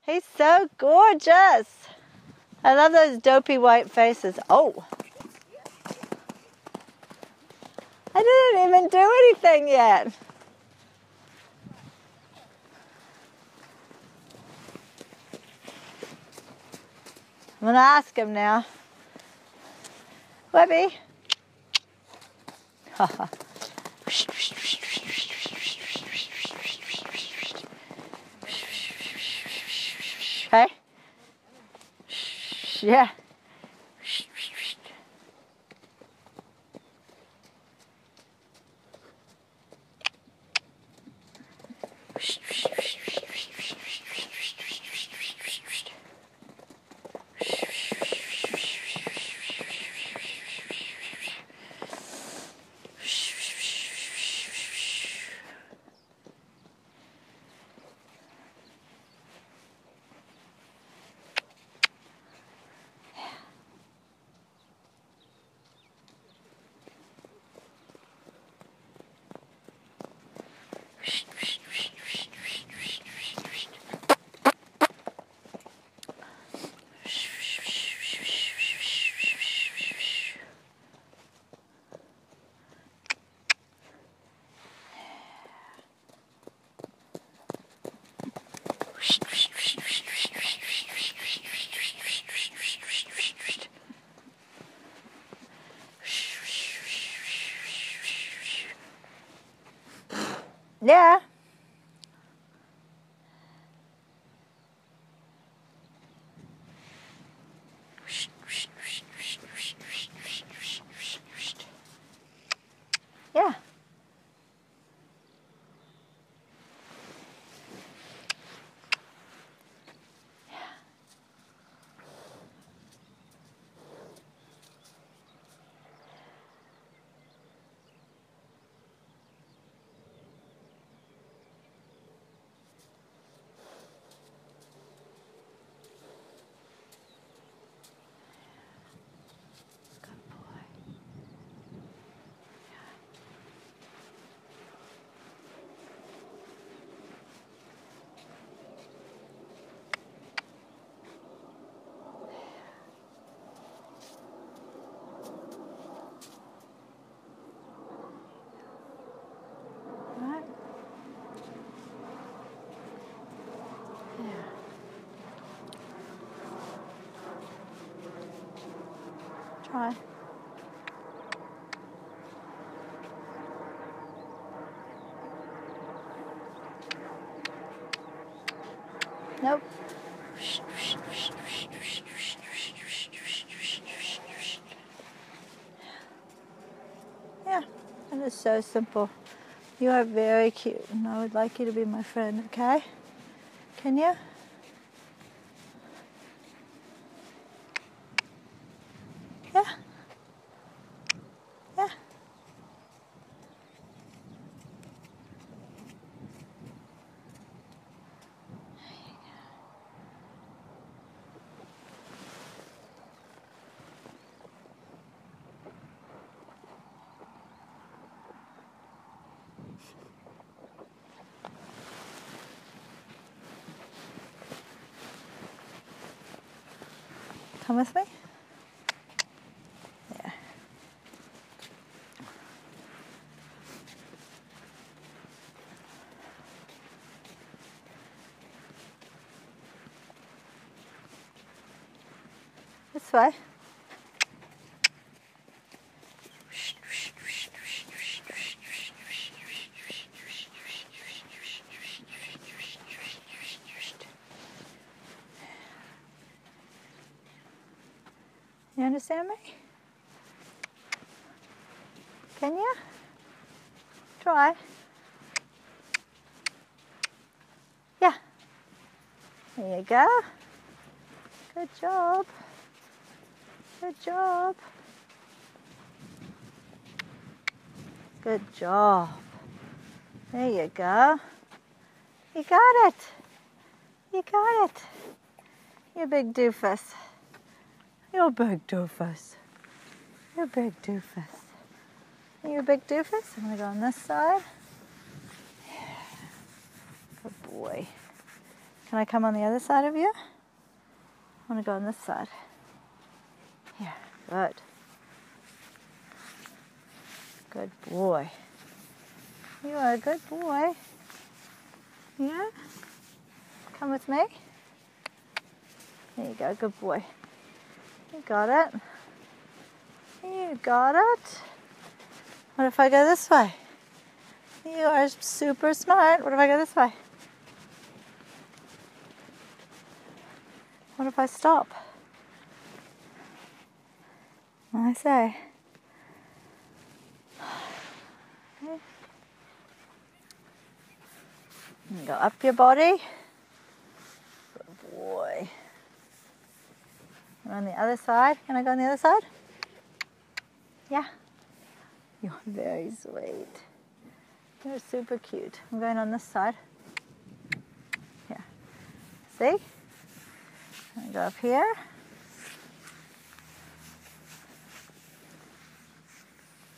He's so gorgeous. I love those dopey white faces. Oh. I didn't even do anything yet. I'm going to ask him now. Webby. Hey? Yeah. Yeah. Yeah. Try. Nope. Yeah, that is so simple. You are very cute, and I would like you to be my friend, okay? Can you? Yeah. Yeah. Come with me? Yeah. This way. You understand me? Can you? Try. Yeah. There you go. Good job. Good job. Good job. There you go. You got it. You got it. You big doofus. You're a big doofus. You're a big doofus. Are you a big doofus? I'm going to go on this side. Good boy. Can I come on the other side of you? I want to go on this side. Here, good. Good boy. You are a good boy. Yeah? Come with me. There you go, good boy. You got it. You got it. What if I go this way? You are super smart. What if I go this way? What if I stop? I say. Okay. And go up your body. Good boy. And on the other side. Can I go on the other side? Yeah. You're very sweet. You're super cute. I'm going on this side. Here. See? I'm going to go up here.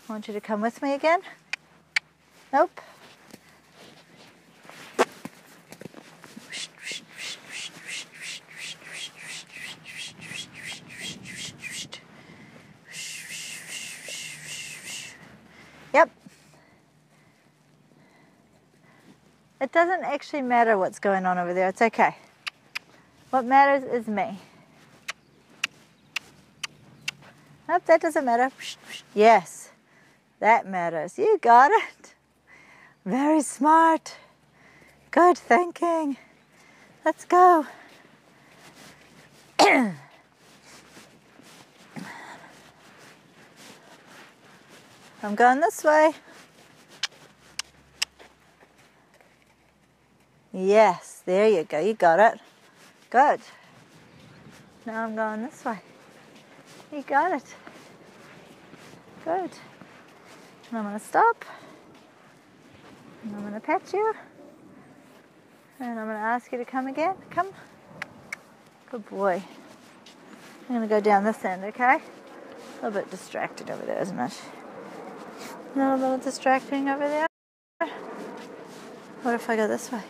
I want you to come with me again. Nope. Yep. It doesn't actually matter what's going on over there. It's okay. What matters is me. Nope, that doesn't matter. Yes, that matters. You got it. Very smart. Good thinking. Let's go. I'm going this way. Yes, there you go. You got it. Good. Now I'm going this way. You got it. Good. And I'm going to stop. And I'm going to pet you. And I'm going to ask you to come again. Come. Good boy. I'm going to go down this end, okay? A little bit distracted over there, isn't it? Not a little distracting over there? What if I go this way?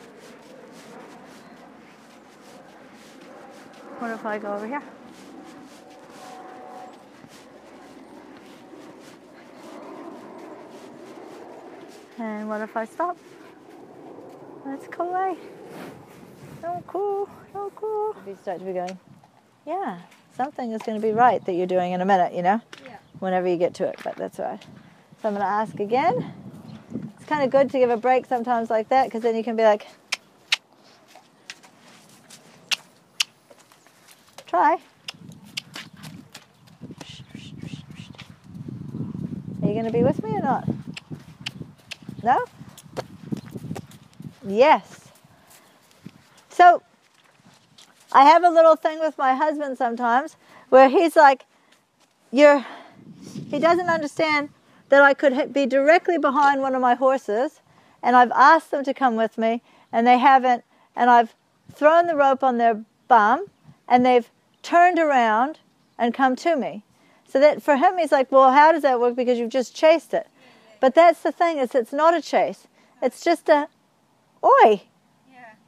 What if I go over here? And what if I stop? That's cool, eh? Oh, cool. Oh, cool. If you start to be going, yeah, something is going to be right that you're doing in a minute, you know? Yeah. Whenever you get to it, but that's all right. So I'm going to ask again. It's kind of good to give a break sometimes like that, because then you can be like, try. Are you going to be with me or not? No? Yes. So I have a little thing with my husband sometimes where he's like, he doesn't understand that I could be directly behind one of my horses, and I've asked them to come with me, and they haven't, and I've thrown the rope on their bum, and they've turned around and come to me. So that for him, he's like, well, how does that work? Because you've just chased it. But that's the thing, is it's not a chase. It's just a, oi,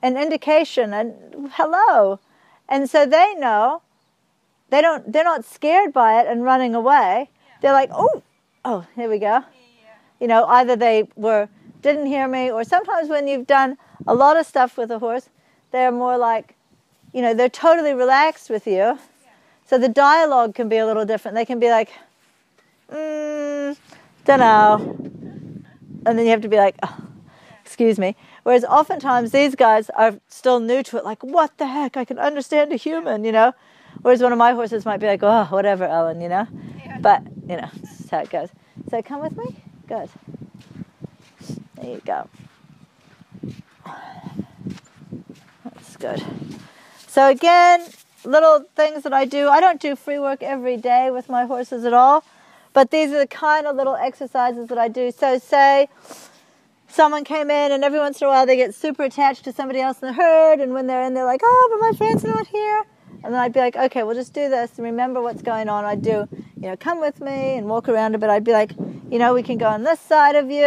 an indication, and hello. And so they know, they're not scared by it and running away. They're like, oh, here we go. You know, either they didn't hear me, or sometimes when you've done a lot of stuff with a horse, they're more like, you know, they're totally relaxed with you. So the dialogue can be a little different. They can be like, don't know. And then you have to be like, oh, excuse me. Whereas oftentimes these guys are still new to it, like, what the heck? I can understand a human, you know. Whereas one of my horses might be like, oh, whatever, Ellen, you know. Yeah. But, you know, that's how it goes. So come with me. Good. There you go. That's good. So again, little things that I do. I don't do free work every day with my horses at all. But these are the kind of little exercises that I do. So say someone came in and every once in a while they get super attached to somebody else in the herd. And when they're in, they're like, oh, but my friend's not here. And then I'd be like, okay, we'll just do this and remember what's going on. I'd do, you know, come with me and walk around a bit. I'd be like, you know, we can go on this side of you.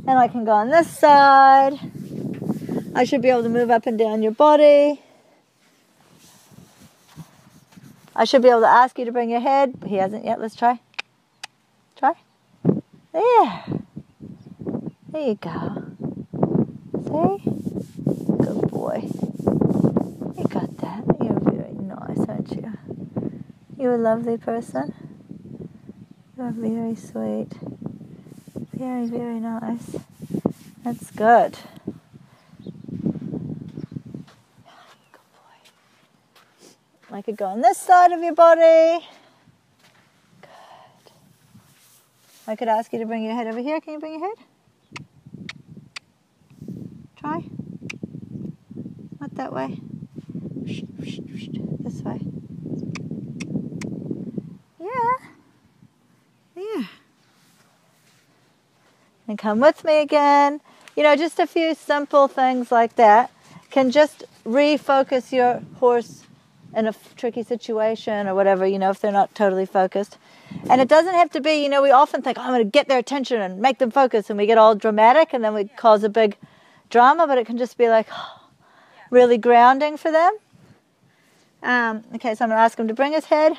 And I can go on this side. I should be able to move up and down your body. I should be able to ask you to bring your head. He hasn't yet. Let's try. Try. There. There you go. See? Good boy. You got that. You're very nice, aren't you? You're a lovely person. You're very sweet. Very, very nice. That's good. Good boy. I could go on this side of your body. Good. I could ask you to bring your head over here. Can you bring your head? Try. Not that way. This way. Yeah. Yeah. And come with me again. You know, just a few simple things like that can just refocus your horse in a tricky situation or whatever, you know, if they're not totally focused. And it doesn't have to be, you know, we often think, oh, I'm going to get their attention and make them focus, and we get all dramatic and then we cause a big drama, but it can just be like really grounding for them. Okay, so I'm going to ask him to bring his head.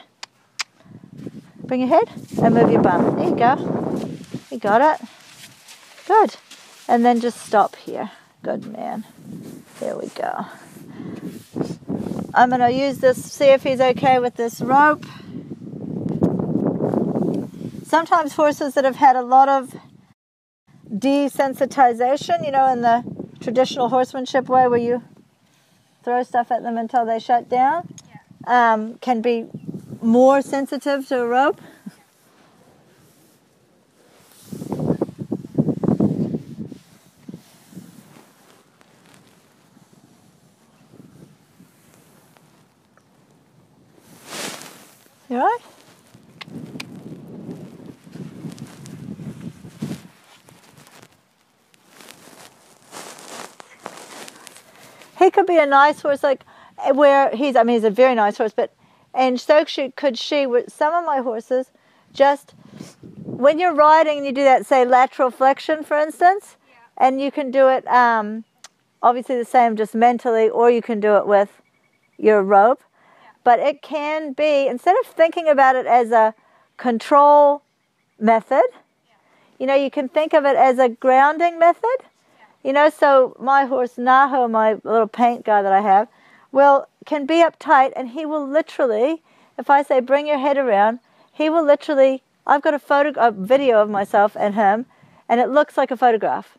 Bring your head and move your bum. There you go. You got it. Good. And then just stop here. Good man. There we go. I'm going to use this, see if he's okay with this rope. Sometimes horses that have had a lot of desensitization, you know, in the traditional horsemanship way where you throw stuff at them until they shut down, can be more sensitive to a rope. You all right? He could be a nice horse, like where he's a very nice horse, but, and so could she, with some of my horses, just when you're riding and you do that, say, lateral flexion, for instance, and you can do it obviously the same just mentally, or you can do it with your rope. But it can be, instead of thinking about it as a control method, you know, you can think of it as a grounding method. You know, so my horse Naho, my little paint guy that I have, can be uptight, and he will literally, if I say bring your head around, he will literally, I've got a video of myself and him, and it looks like a photograph.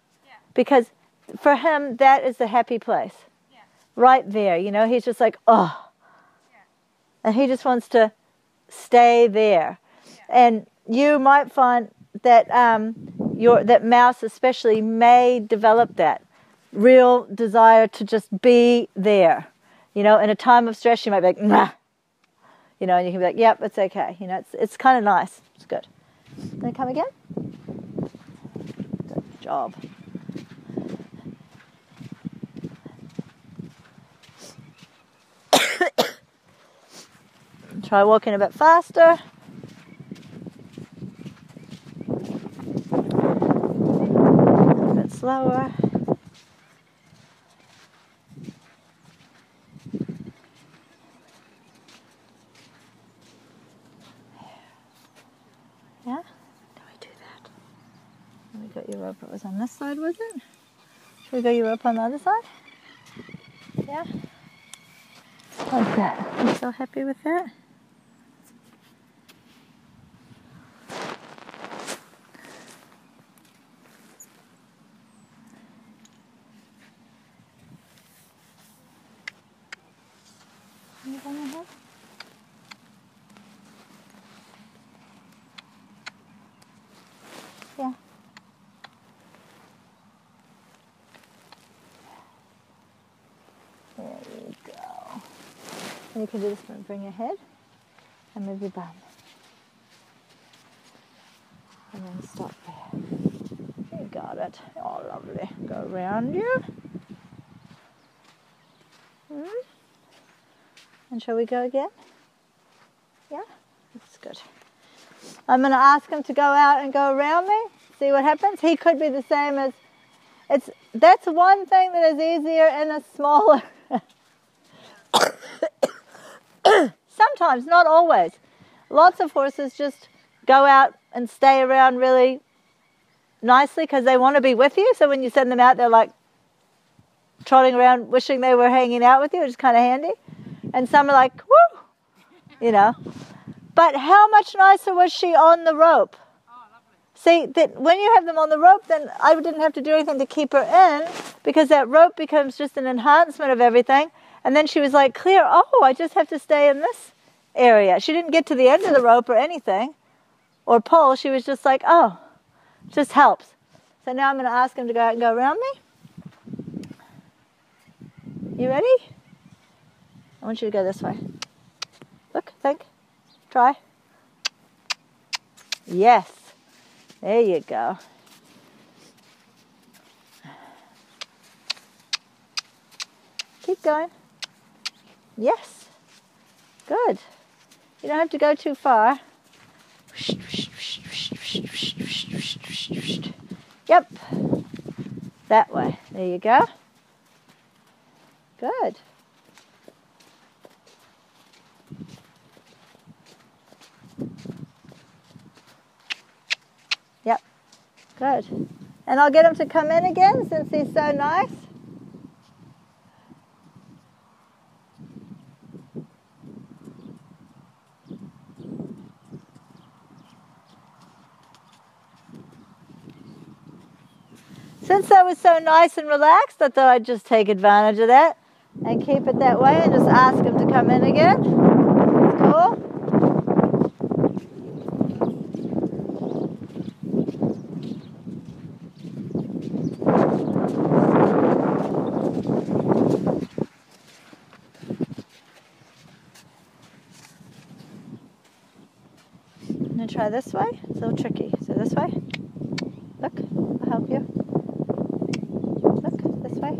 Because for him, that is the happy place. Right there, you know, he's just like, oh. And he just wants to stay there. And you might find that that mouse especially may develop that real desire to just be there. You know, in a time of stress, you might be like, nah. You know, and you can be like, yep, it's okay. You know, it's kind of nice. It's good. Can I come again? Good job. Try walking a bit faster. A bit slower. Yeah? Can we do that? We got your rope. It was on this side, was it? Should we go your rope on the other side? Yeah? Like that. I'm so happy with that. Yeah. There you go. And you can do this one. Bring your head and move your bum. And then stop there. You got it. Oh, lovely. Go around you. And shall we go again? Yeah? That's good. I'm going to ask him to go out and go around me. See what happens. He could be the same as That's one thing that is easier in a smaller. Sometimes, not always. Lots of horses just go out and stay around really nicely because they want to be with you. So when you send them out, they're like trotting around wishing they were hanging out with you, which is kind of handy. And some are like, woo, you know. But how much nicer was she on the rope? See, that when you have them on the rope, then I didn't have to do anything to keep her in because that rope becomes just an enhancement of everything. And then she was like, clear, oh, I just have to stay in this area. She didn't get to the end of the rope or anything or pull. She was just like, oh, just helps. So now I'm going to ask him to go out and go around me. You ready? I want you to go this way. Look, think, try. Yes. There you go. Keep going. Yes. Good. You don't have to go too far. Yep. That way. There you go. Good. Yep. Good. And I'll get him to come in again since he's so nice. Since I was so nice and relaxed, I thought I'd just take advantage of that and keep it that way and just ask him to come in again. That's cool. I'm going to try this way. It's a little tricky. So this way. Look, I'll help you. Look, this way.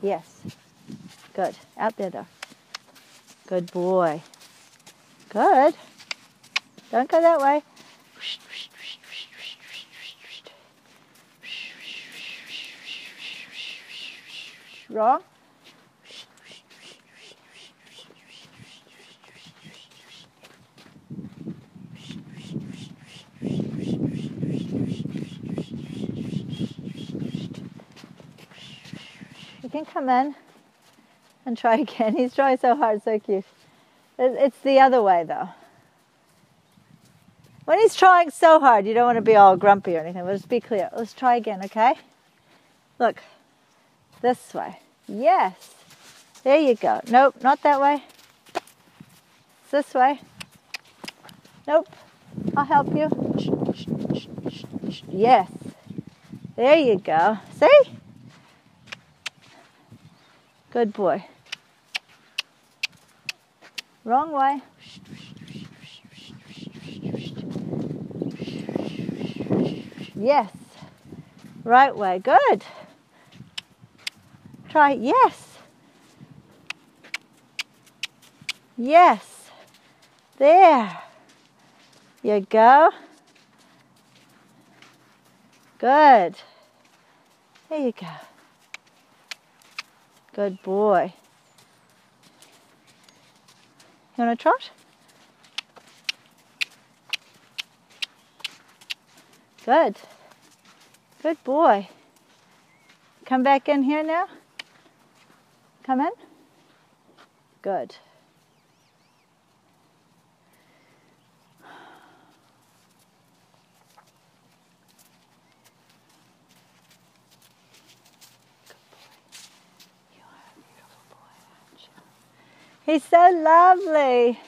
Yes. Good. Out there, though. Good boy. Good. Don't go that way. Wrong. You can come in and try again. He's trying so hard, so cute. It's the other way, though. When he's trying so hard, you don't want to be all grumpy or anything. But just be clear. Let's try again, okay? Look. This way. Yes. There you go. Nope, not that way. It's this way. Nope. I'll help you. Yes. There you go. See? Good boy. Wrong way. Yes. Right way. Good. Try. Yes. Yes. There. You go. Good. There you go. Good boy. You want to trot? Good. Good boy. Come back in here now. Come in. Good. He's so lovely.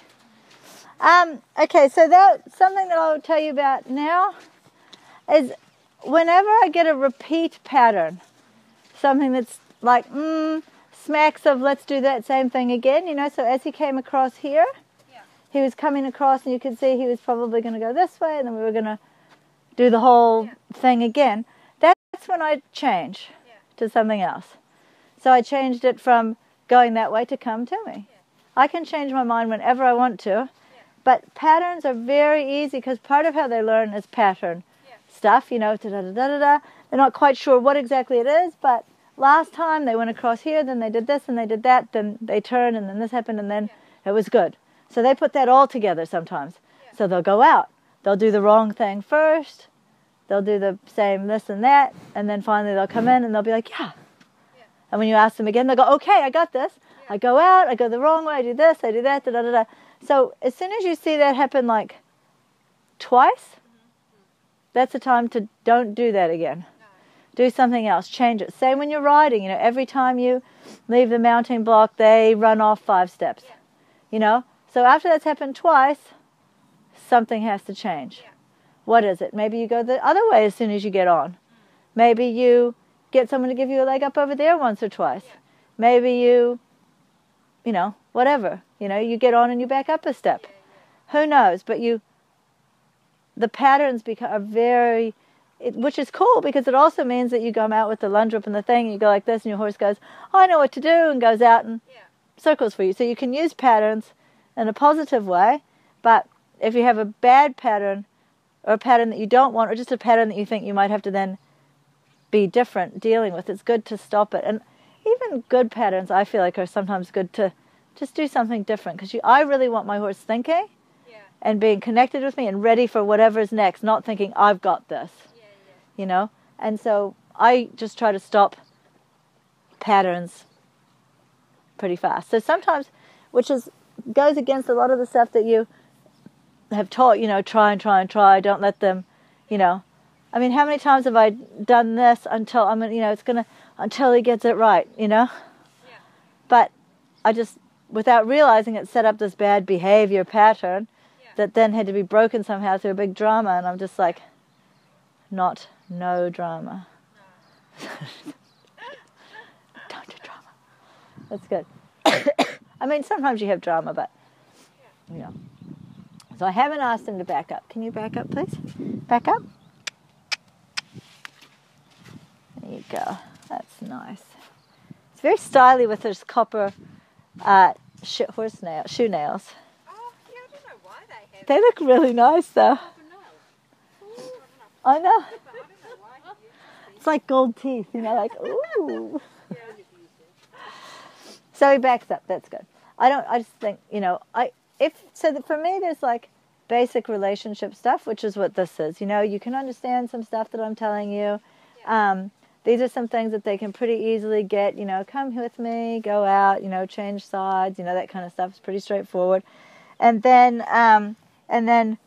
Okay, so that's something that I'll tell you about now is whenever I get a repeat pattern, something that's like, smacks of let's do that same thing again, you know, so as he came across here, he was coming across and you could see he was probably going to go this way and then we were going to do the whole thing again. That's when I change to something else. So I changed it from going that way to come to me. I can change my mind whenever I want to, but patterns are very easy because part of how they learn is pattern. stuff, you know, da-da-da-da-da. They're not quite sure what exactly it is, but last time they went across here, then they did this and they did that, then they turned and then this happened and then it was good. So they put that all together sometimes. So they'll go out. They'll do the wrong thing first. They'll do the same this and that. And then finally they'll come in and they'll be like, yeah. And when you ask them again, they'll go, okay, I got this. I go out, I go the wrong way, I do this, I do that, da-da-da-da. So as soon as you see that happen like twice, that's the time to don't do that again. Do something else. Change it. Same when you're riding. You know, every time you leave the mounting block, they run off 5 steps. You know? So after that's happened twice, something has to change. What is it? Maybe you go the other way as soon as you get on. Maybe you get someone to give you a leg up over there once or twice. Maybe you know, whatever. You know, you get on and you back up a step. Who knows? But the patterns are very... which is cool because it also means that you come out with the lunge up and the thing and you go like this and your horse goes, oh, I know what to do, and goes out and circles for you. So you can use patterns in a positive way, but if you have a bad pattern or a pattern that you don't want or just a pattern that you think you might have to then be different dealing with, it's good to stop it. And even good patterns I feel like are sometimes good to just do something different because I really want my horse thinking and being connected with me and ready for whatever's next, not thinking I've got this. You know, and so I just try to stop patterns pretty fast. So sometimes, which goes against a lot of the stuff that you have taught, you know, try and try and try. Don't let them, you know. I mean, how many times have I done this until until he gets it right, you know? But I just, without realizing it, set up this bad behavior pattern that then had to be broken somehow through a big drama, and I'm just like, no drama. Don't do drama. That's good. I mean, sometimes you have drama, but, you know. So I haven't asked him to back up. Can you back up, please? Back up. There you go. That's nice. It's very stylish with his copper shoe nails. Oh, yeah, I don't know why they have. They look really nice, though. I know. It's like gold teeth, you know, like, ooh. So he backs up. That's good. I just think, you know, for me, there's like basic relationship stuff, which is what this is. You know, you can understand some stuff that I'm telling you. These are some things that they can pretty easily get, you know, come with me, go out, you know, change sides, you know, that kind of stuff is pretty straightforward. And then, and then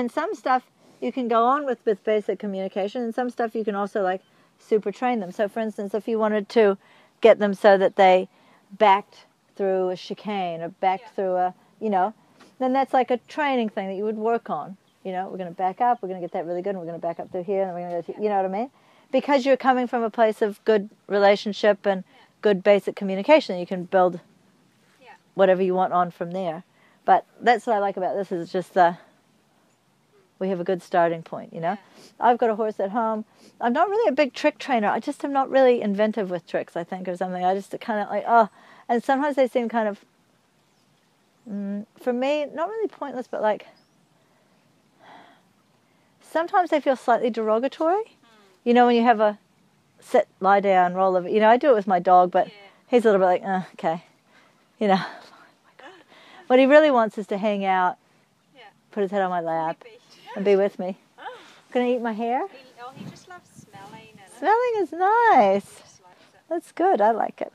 some stuff you can go on with basic communication, and some stuff you can also like super train them. So for instance, if you wanted to get them so that they backed through a chicane or backed through a, you know, then that's like a training thing that you would work on. You know, we're going to back up, we're going to get that really good, and we're going to back up through here, and then we're going to go to, you know what I mean? Because you're coming from a place of good relationship and good basic communication, you can build whatever you want on from there. But that's what I like about this, is just we have a good starting point, you know. I've got a horse at home. I'm not really a big trick trainer. I just am not really inventive with tricks, I think, or something. I just kind of like, and sometimes they seem kind of, for me, not really pointless, but like, sometimes they feel slightly derogatory. You know, when you have a sit, lie down, roll over. You know, I do it with my dog, but he's a little bit like, okay. You know, what he really wants is to hang out, put his head on my lap, and be with me. Gonna eat my hair? He just loves smelling. Smelling is nice. That's good. I like it.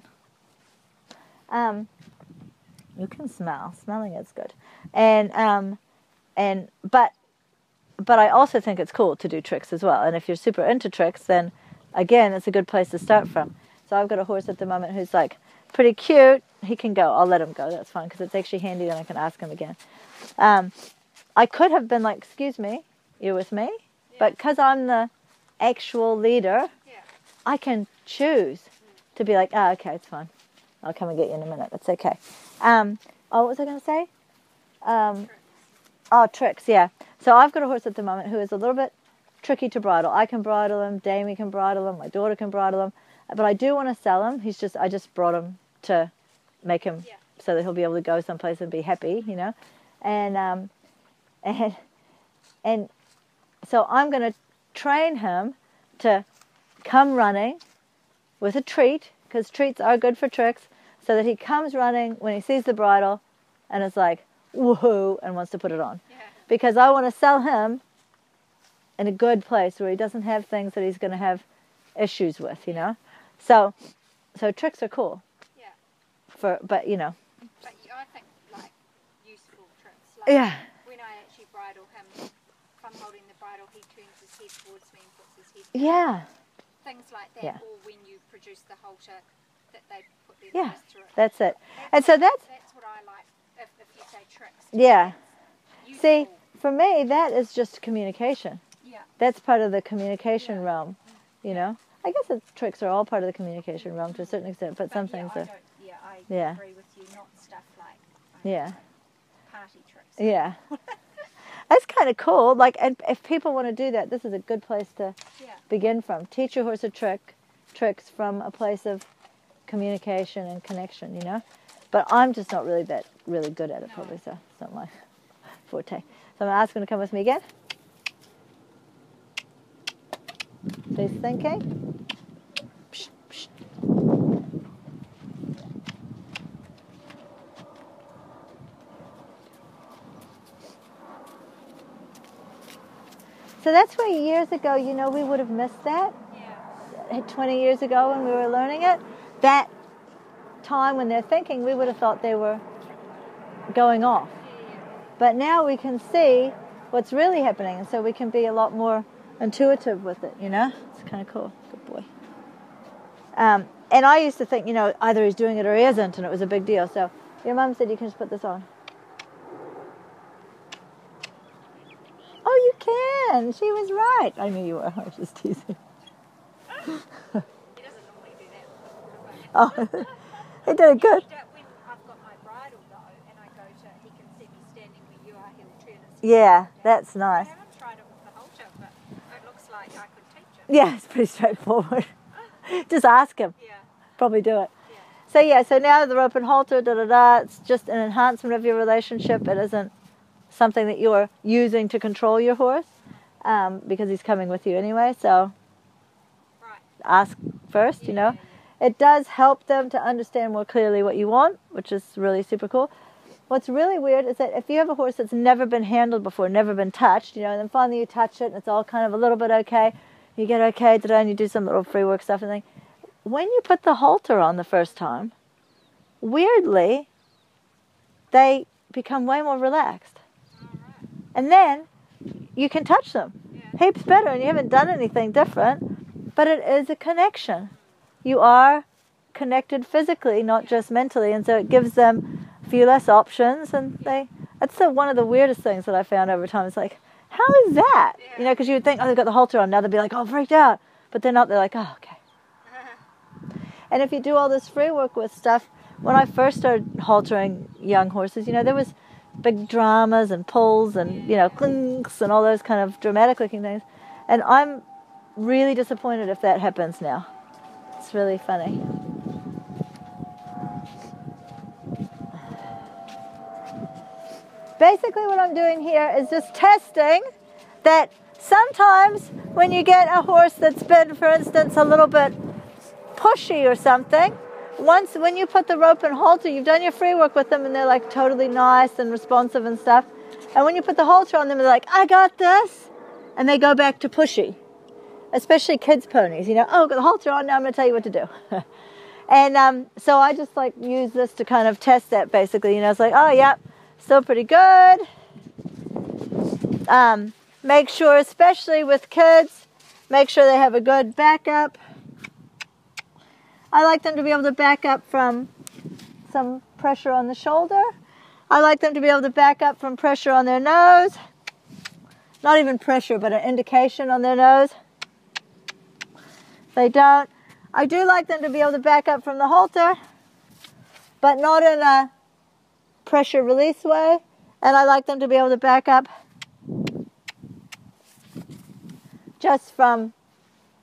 You can smell. Smelling is good. But I also think it's cool to do tricks as well. And if you're super into tricks, then again, it's a good place to start from. So I've got a horse at the moment who's like pretty cute. He can go. I'll let him go. That's fine, because it's actually handy. Then I can ask him again. I could have been like, excuse me, you're with me? But because I'm the actual leader, I can choose to be like, okay, it's fine. I'll come and get you in a minute. That's okay. What was I going to say? Tricks, yeah. So I've got a horse at the moment who is a little bit tricky to bridle. I can bridle him. Damie can bridle him. My daughter can bridle him. But I do want to sell him. I just brought him to make him so that he'll be able to go someplace and be happy, you know. And and so I'm going to train him to come running with a treat, because treats are good for tricks, so that he comes running when he sees the bridle and is like, woohoo, and wants to put it on. Yeah. Because I want to sell him in a good place where he doesn't have things that he's going to have issues with, you know. So tricks are cool. Yeah. But you know. But I think like useful tricks. Like Yeah. when I actually bridle him, if I'm holding the bridle, he turns his head towards me and puts his head down. Yeah. Things like that. Yeah. Or when you produce the halter, that they put their Yeah. nose through it. That's it. And so that's what I like. If you say tricks. yeah. Useful. See, for me, that is just communication. Yeah. That's part of the communication Yeah. realm, you know. I guess the tricks are all part of the communication realm to a certain extent, but some things are. I Yeah. agree with you. Not stuff like Yeah. party tricks. Yeah. That's kind of cool. Like, and if people want to do that, this is a good place to Yeah. begin from. Teach your horse a tricks from a place of communication and connection, you know. But I'm just not really good at it, probably, so it's not my forte. So I'm going to ask him to come with me again. He's thinking. Psh, psh. So that's where years ago, you know, we would have missed that. Yeah. 20 years ago when we were learning it. That time when they're thinking, we would have thought they were going off. But now we can see what's really happening, and so we can be a lot more intuitive with it, you know? It's kind of cool. Good boy. And I used to think, you know, either he's doing it or he isn't, and it was a big deal. So your mum said you can just put this on. Oh, you can. She was right. I knew you were. I was just teasing. He doesn't normally do that. Oh, he did it good. When I've got my bridle though, and I go to, he can see me standing where you are, he'll turn his head Yeah, down. that's I nice. haven't tried it with the halter, but it looks like I could teach him. Yeah, it's pretty straightforward. Just ask him. Yeah. Probably do it. Yeah. So now the rope and halter, it's just an enhancement of your relationship. It isn't something that you're using to control your horse, because he's coming with you anyway. So Right. ask first, you know. It does help them to understand more clearly what you want, which is really super cool. What's really weird is that if you have a horse that's never been handled before, never been touched, you know, and then finally you touch it and it's all kind of a little bit okay, you get okay today and you do some little free work stuff and thing. When you put the halter on the first time, weirdly, they become way more relaxed. And then you can touch them. Yeah. Heaps better, and you haven't done anything different, but it is a connection. You are connected physically, not just mentally, and so it gives them a few less options, and that's one of the weirdest things that I found over time. It's like, how is that? Yeah. You know, because you would think, oh, they've got the halter on, now they'll be like, oh, freaked out, but they're not. They're like, oh, okay. And if you do all this free work with stuff, when I first started haltering young horses, you know, there was big dramas and pulls and, you know, clinks and all those kind of dramatic looking things. And I'm really disappointed if that happens now. It's really funny. Basically what I'm doing here is just testing that sometimes when you get a horse that's been, for instance, a little bit pushy or something, when you put the rope and halter, you've done your free work with them and they're like totally nice and responsive and stuff. And when you put the halter on them, they're like, I got this. And they go back to pushy. Especially kids' ponies, you know, oh, got the halter on, now I'm going to tell you what to do. And so I just like use this to kind of test that basically. You know, it's like, oh, yeah, still pretty good. Make sure, especially with kids, make sure they have a good backup. I like them to be able to back up from some pressure on the shoulder. I like them to be able to back up from pressure on their nose. Not even pressure, but an indication on their nose. If they don't. I do like them to be able to back up from the halter, but not in a pressure release way. And I like them to be able to back up just from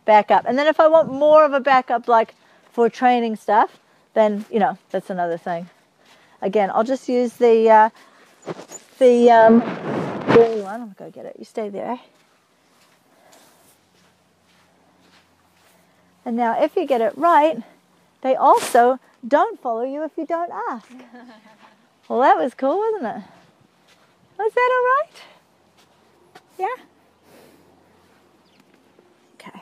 back up. And then if I want more of a backup, like for training stuff, then, you know, that's another thing. Again, I'll just use the the green one. I'll go get it. You stay there. And now if you get it right, they also don't follow you if you don't ask. Well, that was cool, wasn't it? Was that all right? Yeah? Okay.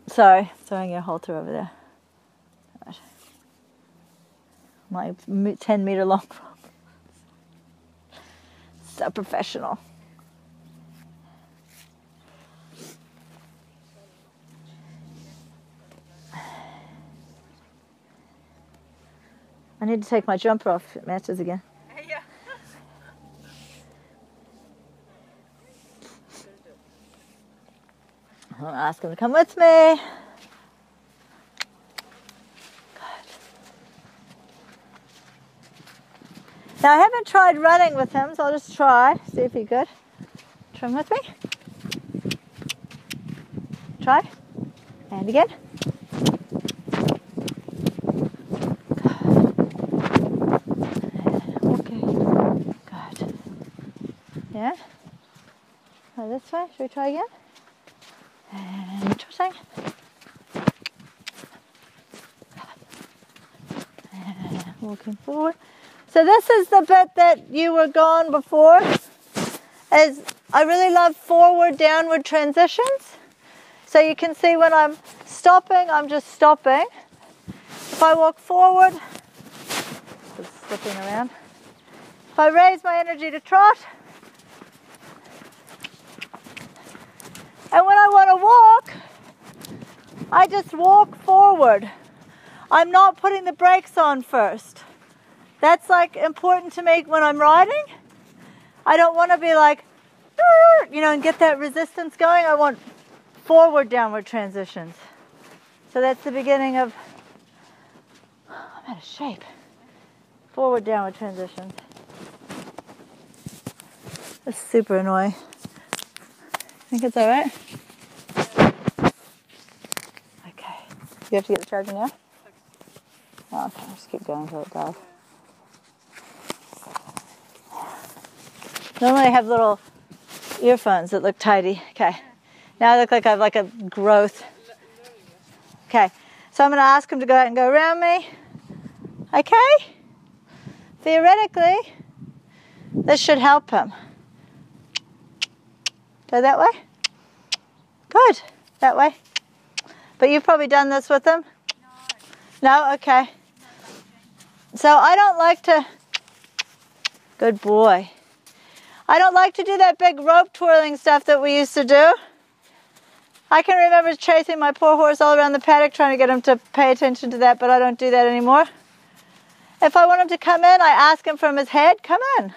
Sorry, throwing your halter over there. Right. My 10-meter long rope. So professional. I need to take my jumper off if it matches again. Yeah. I'm going to ask him to come with me. Now I haven't tried running with him, so I'll just try, see if he good. Try him with me. Try. And again. Okay. Good. Yeah. Go this way. Should we try again? And try. And walking forward. So this is the bit that you were gone before. Is I really love forward, downward transitions. So you can see when I'm stopping, I'm just stopping. If I walk forward, just slipping around. If I raise my energy to trot, and when I want to walk, I just walk forward. I'm not putting the brakes on first. That's like important to me when I'm riding. I don't want to be like, and get that resistance going. I want forward downward transitions. So that's the beginning of, I'm out of shape. Forward downward transitions. That's super annoying. Think it's all right? Okay. You have to get the charger now? Oh, okay, I'll just keep going until it does. Normally I have little earphones that look tidy. Okay. Now I look like I have like a growth. Okay. So I'm going to ask him to go out and go around me. Okay? Theoretically, this should help him. Go that way? Good. That way. But you've probably done this with him? No? No? Okay. So I don't like to... Good boy. I don't like to do that big rope twirling stuff that we used to do. I can remember chasing my poor horse all around the paddock trying to get him to pay attention to that, but I don't do that anymore. If I want him to come in, I ask him from his head, come in.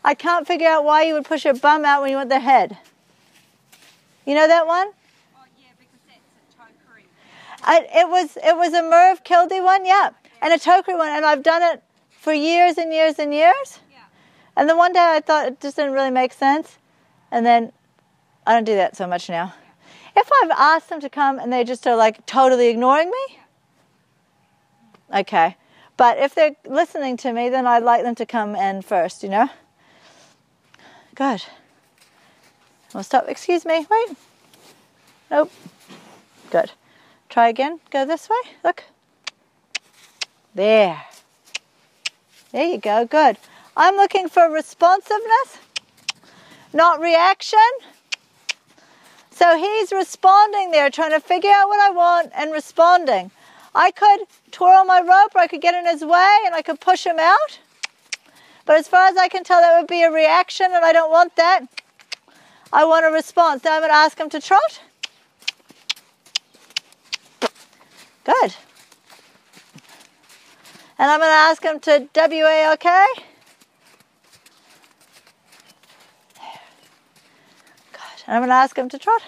I can't figure out why you would push your bum out when you want the head. You know that one? Oh yeah, because that's a tokery. It was a Merv Kildee one, yeah, and a tokery one, and I've done it for years and years and years. Yeah. And then one day I thought it just didn't really make sense, and then I don't do that so much now. If I've asked them to come and they just are like totally ignoring me, okay. But if they're listening to me, then I'd like them to come in first, you know? Good. We'll stop. Excuse me. Wait. Nope. Good. Try again. Go this way. Look. There. There you go. Good. I'm looking for responsiveness, not reaction. So he's responding there, trying to figure out what I want and responding. I could twirl my rope, or I could get in his way, and I could push him out. But as far as I can tell, that would be a reaction, and I don't want that. I want a response. Now I'm going to ask him to trot. Good. And I'm going to ask him to W-A-L-K. Good. And I'm going to ask him to trot.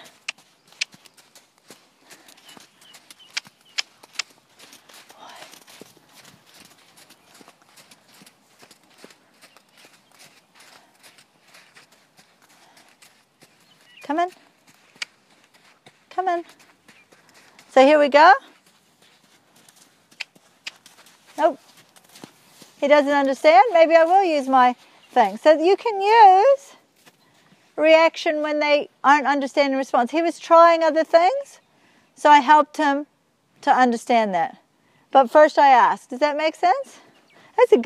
Come in. Come in. So here we go. Nope. He doesn't understand. Maybe I will use my thing. So you can use reaction when they aren't understanding response. He was trying other things, so I helped him to understand that. But first I asked. Does that make sense? That's a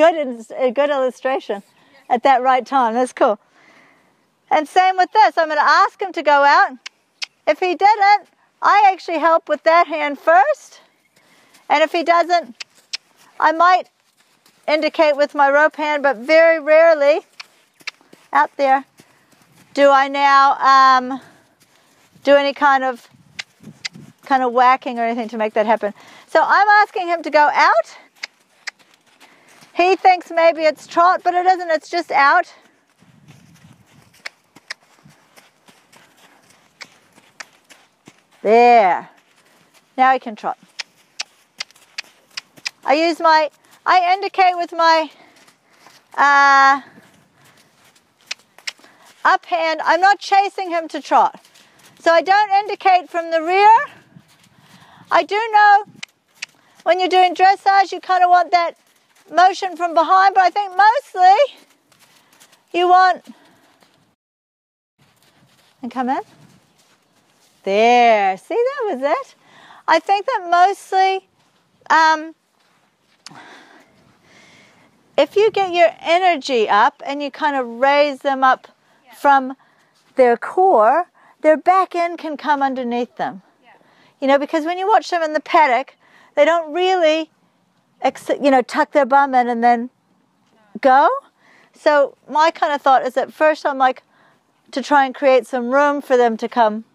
good illustration at that right time. That's cool. And same with this. I'm going to ask him to go out. If he didn't, I actually help with that hand first. And if he doesn't, I might indicate with my rope hand, but very rarely out there do I now do any kind of whacking or anything to make that happen. So I'm asking him to go out. He thinks maybe it's trot, but it isn't. It's just out. There. Now he can trot. I indicate with my up hand. I'm not chasing him to trot. So I don't indicate from the rear. I do know when you're doing dressage, you kind of want that motion from behind, but I think mostly you want, and come in. There, see, that was it. I think that mostly, if you get your energy up and you kind of raise them up from their core, their back end can come underneath them. You know, because when you watch them in the paddock, they don't really, tuck their bum in and then go. So my kind of thought is at first I'm like to try and create some room for them to come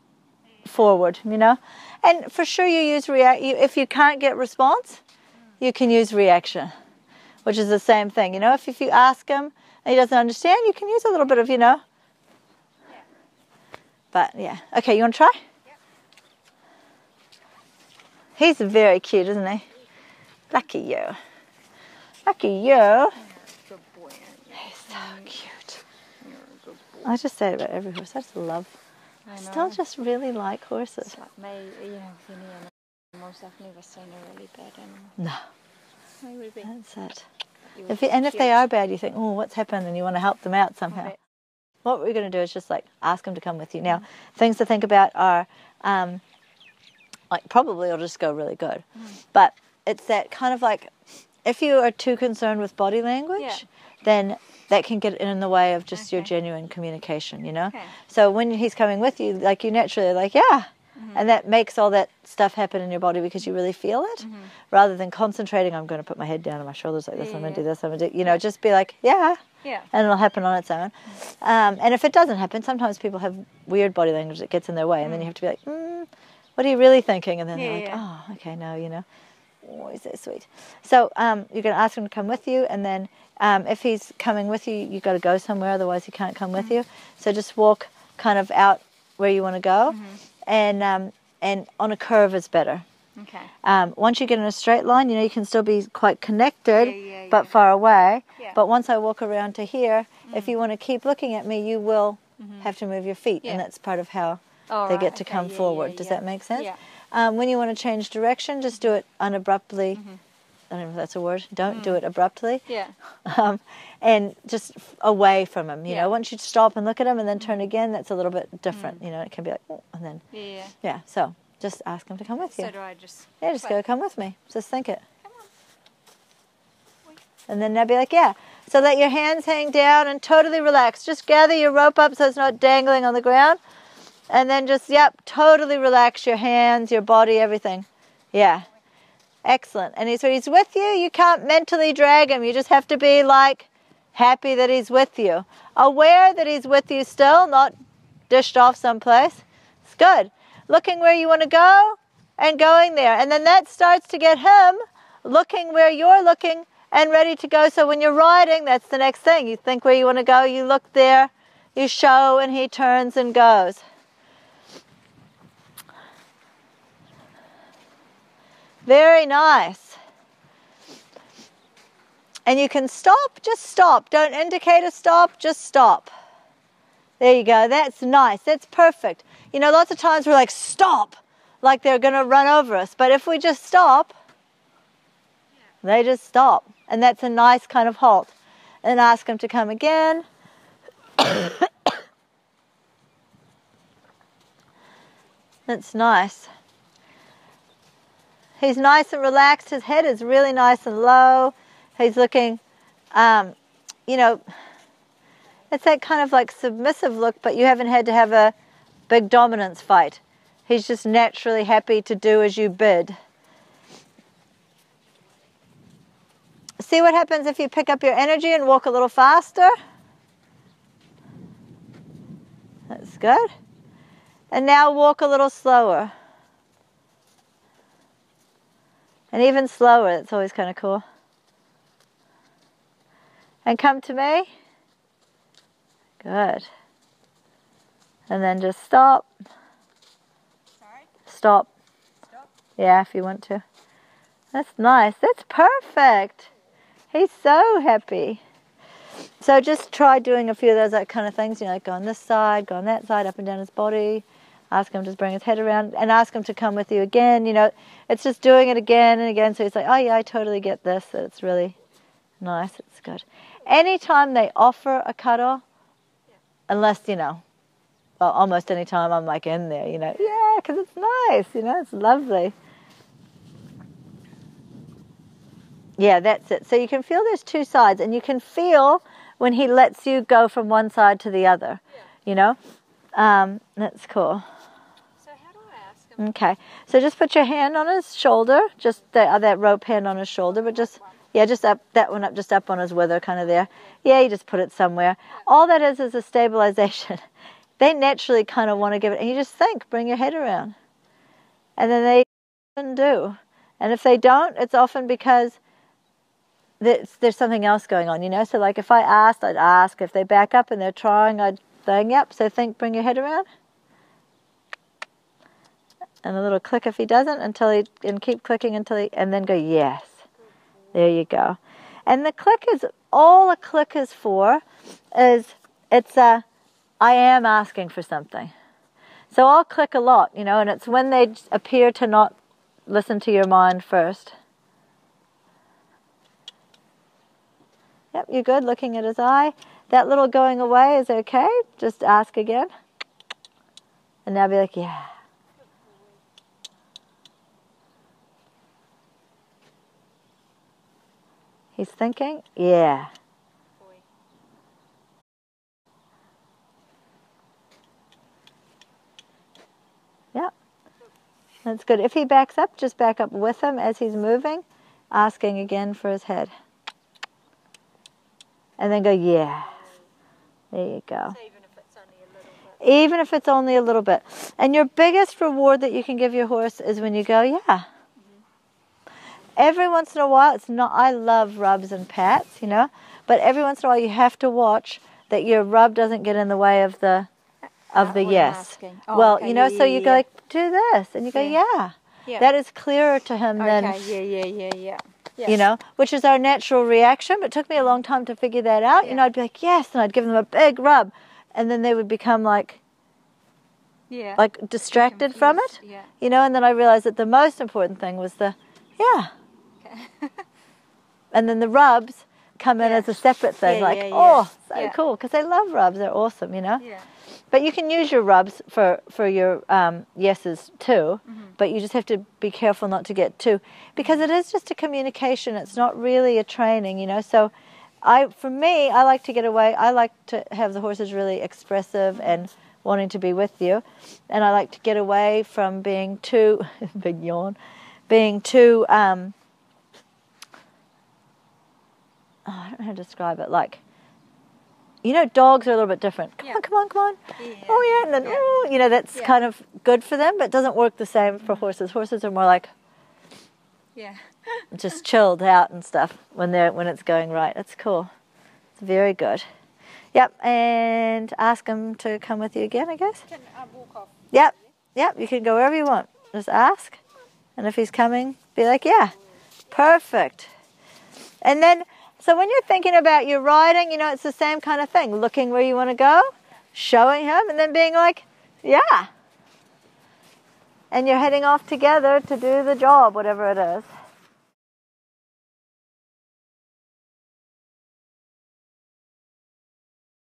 forward, you know. And for sure you use if you can't get response, you can use reaction, which is the same thing. You know, if you ask him and he doesn't understand, you can use a little bit of, But yeah. Okay, you want to try? He's very cute, isn't he? Lucky you. Lucky you. Good boy. He's so cute. I just say it about every horse. I just love. I still just really like horses. It's like me, any animals, I've never seen a really bad animal. No. They would be. That's it. If they are bad, you think, oh, what's happened? And you want to help them out somehow. What we're going to do is just ask them to come with you. Now, things to think about are, probably it'll just go really good. But it's that kind of if you are too concerned with body language, then that can get in the way of just your genuine communication, So when he's coming with you, you naturally are and that makes all that stuff happen in your body because you really feel it, rather than concentrating, I'm going to put my head down on my shoulders like this, I'm going to do this, I'm going to do, just be and it'll happen on its own. And if it doesn't happen, sometimes people have weird body language that gets in their way, and then you have to be what are you really thinking? And then they're oh, okay, no, oh, he's so sweet. So you're going to ask him to come with you, and then if he's coming with you, you've got to go somewhere, otherwise he can't come with you. So just walk kind of out where you want to go, and on a curve is better. Okay. Once you get in a straight line, you can still be quite connected, but far away. But once I walk around to here, if you want to keep looking at me, you will have to move your feet, and that's part of how they get to come forward. Does that make sense? When you want to change direction, just do it unabruptly. I don't know if that's a word. Don't do it abruptly. And just away from him. You know, once you stop and look at him and then turn again, that's a little bit different. It can be oh, and then so just ask him to come with you. So do I just? Yeah, just go. Come with me. Just think it. Come on. And then they'll be so let your hands hang down and totally relax. Just gather your rope up so it's not dangling on the ground. And then just, totally relax your hands, your body, everything. Yeah. Excellent. And so he's with you. You can't mentally drag him. You just have to be happy that he's with you. Aware that he's with you still, not dished off someplace. It's good. Looking where you want to go and going there. And then that starts to get him looking where you're looking and ready to go. So when you're riding, that's the next thing. You think where you want to go, you look there, you show, and he turns and goes. Very nice. And you can stop, just stop. Don't indicate a stop, just stop. There you go. That's nice. That's perfect. Lots of times we're stop. like they're going to run over us. But if we just stop, they just stop. And that's a nice kind of halt. And ask them to come again. That's nice. He's nice and relaxed. His head is really nice and low. He's looking, you know, it's that kind of like submissive look, but you haven't had to have a big dominance fight. He's just naturally happy to do as you bid. See what happens if you pick up your energy and walk a little faster? That's good. And now walk a little slower. And even slower, that's always kind of cool. And come to me. Good. And then just stop. Sorry? Stop. Stop? Yeah, if you want to. That's nice. That's perfect. He's so happy. So just try doing a few of those like kind of things, you know, like go on this side, go on that side, up and down his body. Ask him to just bring his head around and ask him to come with you again. You know, it's just doing it again and again. So he's like, oh yeah, I totally get this. So it's really nice. It's good. Anytime they offer a cuddle, unless, you know, well, almost any time I'm like in there, you know, yeah, because it's nice, you know, it's lovely. Yeah, that's it. So you can feel there's two sides, and you can feel when he lets you go from one side to the other, you know. That's cool. So how do I ask him? Okay, so just put your hand on his shoulder, just that rope hand on his shoulder, but just, yeah, just up, that one up, just up on his wither, kind of there. Yeah, you just put it somewhere. All that is a stabilization. They naturally kind of want to give it, and you just think, bring your head around. And then they often do. And if they don't, it's often because there's something else going on, you know. So like if I asked, I'd ask. If they back up and they're trying, I'd say, yep. So think, bring your head around. And a little click if he doesn't, and keep clicking until he, and then go, yes. There you go. And the click is, all a click is for is, it's a, I am asking for something. So I'll click a lot, you know, and it's when they appear to not listen to your mind first. Yep, you're good, looking at his eye. That little going away is okay. Just ask again. And now be like, yeah. He's thinking, yeah. Yep. That's good. If he backs up, just back up with him as he's moving, asking again for his head. And then go, yeah. There you go. So even if it's only a little bit. Even if it's only a little bit. And your biggest reward that you can give your horse is when you go, yeah. Mm-hmm. Every once in a while, it's not, I love rubs and pats, you know, but every once in a while you have to watch that your rub doesn't get in the way of the yes. Oh, well, okay, you know, yeah, so you go yeah. like, do this, and you go, yeah. That is clearer to him than, Yeah. you know, which is our natural reaction, but it took me a long time to figure that out. Yeah. You know, I'd be like, yes, and I'd give them a big rub, and then they would become like distracted from it, you know, and then I realized that the most important thing was the, yeah. Okay. And then the rubs come in as a separate thing, oh, so cool, because they love rubs, they're awesome, you know. Yeah. But you can use your rubs for your yeses too, but you just have to be careful not to get too, because it is just a communication. It's not really a training, you know. So, for me, I like to get away. I like to have the horses really expressive and wanting to be with you, and I like to get away from being too big yawn, being too. I don't know how to describe it. Like, you know, dogs are a little bit different. Come on. Yeah. Oh, yeah. And then, oh, you know, that's kind of good for them, but it doesn't work the same for horses. Horses are more like just chilled out and stuff when it's going right. That's cool. It's very good. Yep, and ask them to come with you again, I guess. Can I walk off? Yep, you can go wherever you want. Just ask, and if he's coming, be like, yeah, perfect. And then, so when you're thinking about your riding, you know, it's the same kind of thing. Looking where you want to go, showing him, and then being like, yeah. Perfect. And then, so when you're thinking about your riding, you know, it's the same kind of thing. Looking where you want to go, showing him, and then being like, yeah. And you're heading off together to do the job, whatever it is.